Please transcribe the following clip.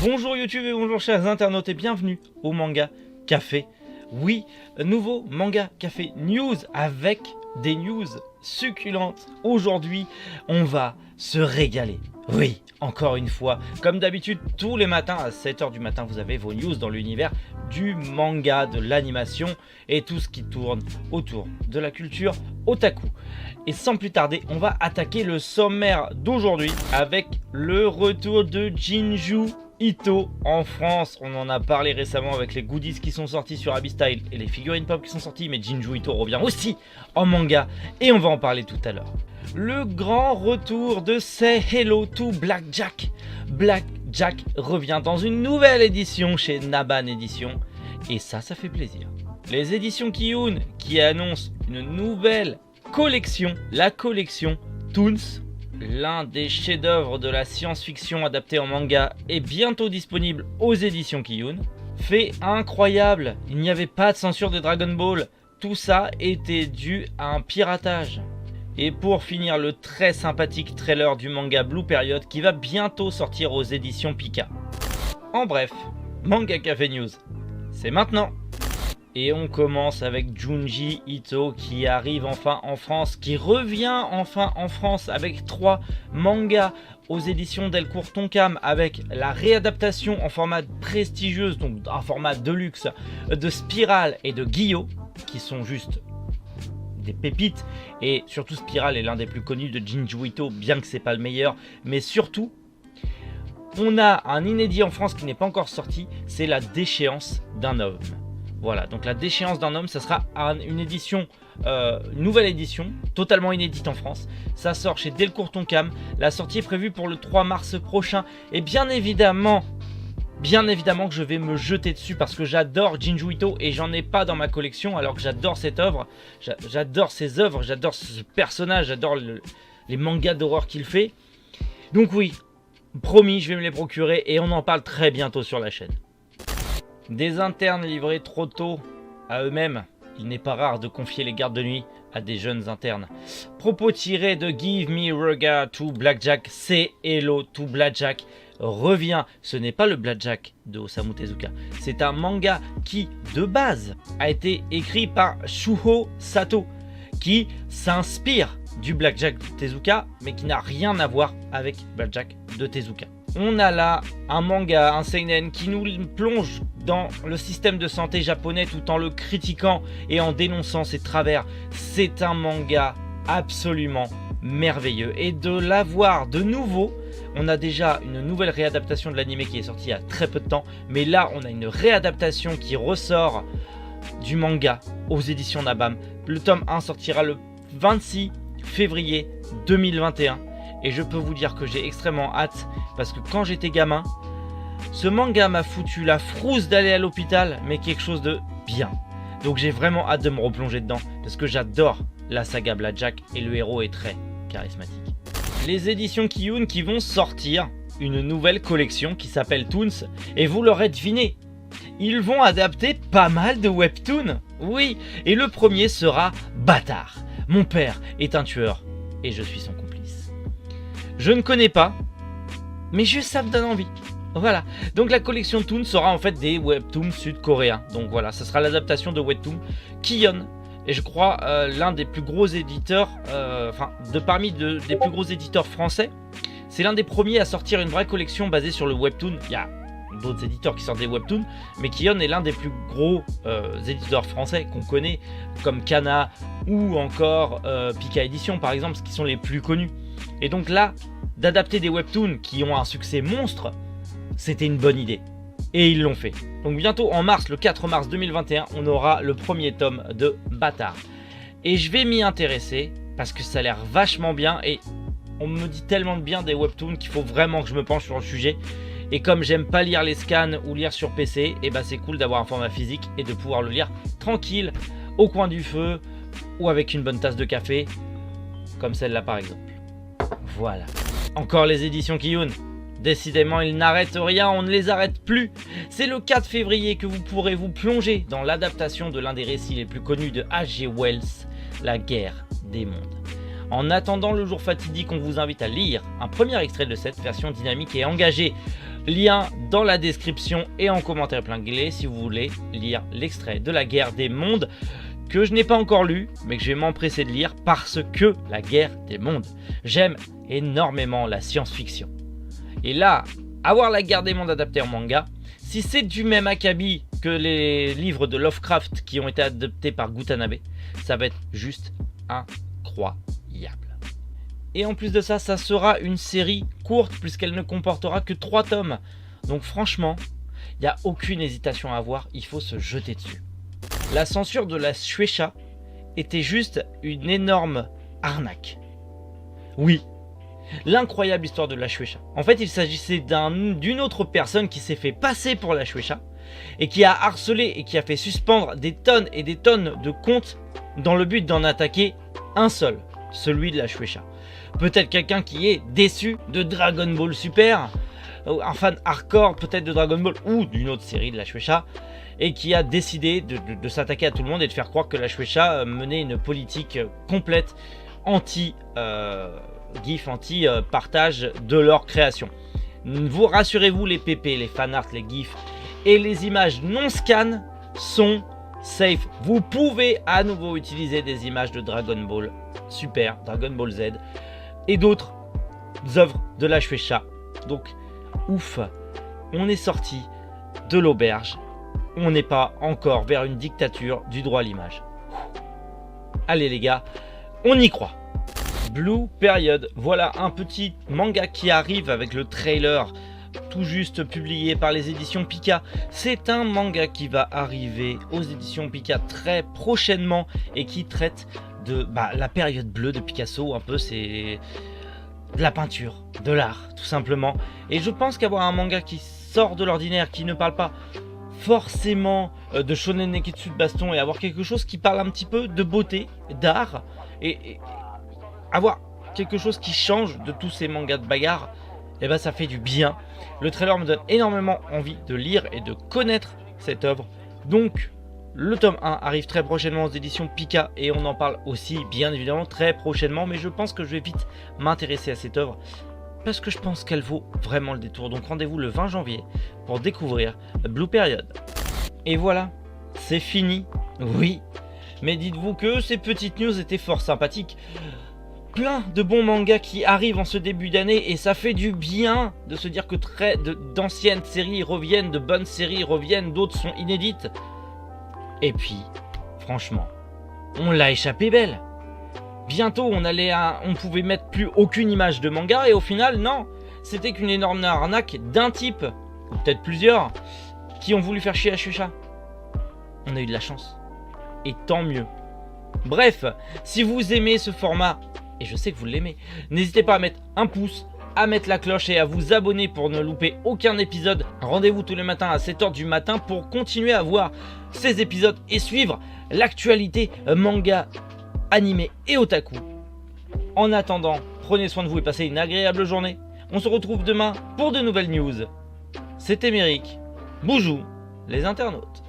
Bonjour YouTube et bonjour chers internautes et bienvenue au Manga Café. Oui, nouveau Manga Café News avec des news succulentes. Aujourd'hui, on va se régaler. Oui, encore une fois, comme d'habitude, tous les matins à 7h du matin, vous avez vos news dans l'univers du manga, de l'animation et tout ce qui tourne autour de la culture otaku. Et sans plus tarder, on va attaquer le sommaire d'aujourd'hui avec le retour de Jinju Ito en France. On en a parlé récemment avec les goodies qui sont sortis sur Abystyle et les figurines pop qui sont sorties, mais Jinju Ito revient aussi en manga et on va en parler tout à l'heure. Le grand retour de Say Hello to Blackjack. Blackjack revient dans une nouvelle édition chez Naban Éditions et ça fait plaisir. Les éditions Kiyun qui annoncent une nouvelle collection, la collection Toons. L'un des chefs-d'œuvre de la science-fiction adapté en manga est bientôt disponible aux éditions Kiyun. Fait incroyable, il n'y avait pas de censure de Dragon Ball. Tout ça était dû à un piratage. Et pour finir, le très sympathique trailer du manga Blue Period qui va bientôt sortir aux éditions Pika. En bref, Manga Café News, c'est maintenant. Et on commence avec Junji Ito qui arrive enfin en France, qui revient enfin en France avec 3 mangas aux éditions Delcourt Tonkam avec la réadaptation en format prestigieuse, donc un format de luxe, de Spiral et de Guillot, qui sont juste des pépites. Et surtout Spiral est l'un des plus connus de Jinju Ito, bien que c'est pas le meilleur, mais surtout on a un inédit en France qui n'est pas encore sorti, c'est La Déchéance d'un homme. Voilà, donc La Déchéance d'un homme, ça sera une édition, une nouvelle édition, totalement inédite en France. Ça sort chez Delcourt Tonkam. La sortie est prévue pour le 3 mars prochain. Et bien évidemment que je vais me jeter dessus parce que j'adore Jinju Ito et j'en ai pas dans ma collection alors que j'adore cette œuvre. J'adore ses œuvres, j'adore ce personnage, j'adore les mangas d'horreur qu'il fait. Donc oui, promis, je vais me les procurer et on en parle très bientôt sur la chaîne. Des internes livrés trop tôt à eux-mêmes, il n'est pas rare de confier les gardes de nuit à des jeunes internes. Propos tirés de Give Me Regard to Blackjack, Say Hello to Blackjack revient. Ce n'est pas le Blackjack de Osamu Tezuka, c'est un manga qui, de base, a été écrit par Shuho Sato, qui s'inspire du Blackjack de Tezuka, mais qui n'a rien à voir avec Blackjack de Tezuka. On a là un manga, un seinen qui nous plonge dans le système de santé japonais tout en le critiquant et en dénonçant ses travers. C'est un manga absolument merveilleux et de l'avoir de nouveau, on a déjà une nouvelle réadaptation de l'anime qui est sortie il y a très peu de temps, mais là on a une réadaptation qui ressort du manga aux éditions Nabam. Le tome 1 sortira le 26 février 2021. Et je peux vous dire que j'ai extrêmement hâte parce que quand j'étais gamin, ce manga m'a foutu la frousse d'aller à l'hôpital, mais quelque chose de bien. Donc j'ai vraiment hâte de me replonger dedans parce que j'adore la saga Blackjack et le héros est très charismatique. Les éditions Kiyun qui vont sortir une nouvelle collection qui s'appelle Toons et vous l'aurez deviné, ils vont adapter pas mal de webtoons. Oui, et le premier sera Bâtard. Mon père est un tueur et je suis son complice. Je ne connais pas, mais juste ça me donne envie. Voilà, donc la collection Toon sera en fait des webtoons sud-coréens. Donc voilà, ça sera l'adaptation de webtoon Kiyun. Et je crois l'un des plus gros éditeurs, parmi des plus gros éditeurs français. C'est l'un des premiers à sortir une vraie collection basée sur le webtoon. Il y a d'autres éditeurs qui sortent des webtoons, mais Kiyun est l'un des plus gros éditeurs français qu'on connaît, comme Kana ou encore Pika Edition par exemple, qui sont les plus connus. Et donc là, d'adapter des webtoons qui ont un succès monstre, c'était une bonne idée. Et ils l'ont fait. Donc bientôt en mars, le 4 mars 2021, on aura le premier tome de Bâtard. Et je vais m'y intéresser parce que ça a l'air vachement bien et on me dit tellement de bien des webtoons qu'il faut vraiment que je me penche sur le sujet. Et comme j'aime pas lire les scans ou lire sur PC, et bah c'est cool d'avoir un format physique et de pouvoir le lire tranquille, au coin du feu ou avec une bonne tasse de café, comme celle-là par exemple. Voilà. Encore les éditions Kiyun. Décidément, ils n'arrêtent rien, on ne les arrête plus. C'est le 4 février que vous pourrez vous plonger dans l'adaptation de l'un des récits les plus connus de H.G. Wells, La Guerre des Mondes. En attendant le jour fatidique, on vous invite à lire un premier extrait de cette version dynamique et engagée. Lien dans la description et en commentaire épinglé si vous voulez lire l'extrait de la guerre des mondes que je n'ai pas encore lu, mais que je vais m'empresser de lire parce que la guerre des mondes, j'aime énormément la science-fiction. Et là, avoir la guerre des mondes adaptée en manga, si c'est du même acabit que les livres de Lovecraft qui ont été adaptés par Gutanabe, ça va être juste incroyable. Et en plus de ça, ça sera une série courte puisqu'elle ne comportera que 3 tomes. Donc franchement, il n'y a aucune hésitation à avoir, il faut se jeter dessus. La censure de la Shueisha était juste une énorme arnaque. Oui, l'incroyable histoire de la Shueisha. En fait, il s'agissait d'une autre personne qui s'est fait passer pour la Shueisha et qui a harcelé et qui a fait suspendre des tonnes et des tonnes de comptes dans le but d'en attaquer un seul, celui de la Shueisha. Peut-être quelqu'un qui est déçu de Dragon Ball Super, un fan hardcore peut-être de Dragon Ball ou d'une autre série de la Shueisha, et qui a décidé de s'attaquer à tout le monde et de faire croire que la Shueisha menait une politique complète anti-GIF, anti-partage de leur création. Vous rassurez-vous, les PP, les fanarts, les GIFs et les images non scan sont safe. Vous pouvez à nouveau utiliser des images de Dragon Ball Super, Dragon Ball Z et d'autres œuvres de la Shueisha. Donc, ouf, on est sorti de l'auberge. On n'est pas encore vers une dictature du droit à l'image. Allez les gars, on y croit. Blue Period, voilà un petit manga qui arrive avec le trailer tout juste publié par les éditions Pika. C'est un manga qui va arriver aux éditions Pika très prochainement et qui traite de la période bleue de Picasso. Un peu, c'est de la peinture, de l'art tout simplement. Et je pense qu'avoir un manga qui sort de l'ordinaire, qui ne parle pas forcément de shonen neketsu de baston, et avoir quelque chose qui parle un petit peu de beauté, d'art, et avoir quelque chose qui change de tous ces mangas de bagarre, et ça fait du bien. Le trailer me donne énormément envie de lire et de connaître cette œuvre. Donc le tome 1 arrive très prochainement aux éditions Pika et on en parle aussi bien évidemment très prochainement, mais je pense que je vais vite m'intéresser à cette œuvre parce que je pense qu'elle vaut vraiment le détour. Donc rendez-vous le 20 janvier pour découvrir Blue Period. Et voilà, c'est fini. Oui, mais dites-vous que ces petites news étaient fort sympathiques. Plein de bons mangas qui arrivent en ce début d'année et ça fait du bien de se dire que d'anciennes séries reviennent, de bonnes séries reviennent, d'autres sont inédites. Et puis, franchement, on l'a échappé belle. Bientôt, on pouvait mettre plus aucune image de manga et au final, non, c'était qu'une énorme arnaque d'un type, ou peut-être plusieurs, qui ont voulu faire chier la Shueisha. On a eu de la chance. Et tant mieux. Bref, si vous aimez ce format, et je sais que vous l'aimez, n'hésitez pas à mettre un pouce, à mettre la cloche et à vous abonner pour ne louper aucun épisode. Rendez-vous tous les matins à 7h du matin pour continuer à voir ces épisodes et suivre l'actualité manga, animé et otaku. En attendant, prenez soin de vous et passez une agréable journée. On se retrouve demain pour de nouvelles news. C'était Méric. Bonjour les internautes.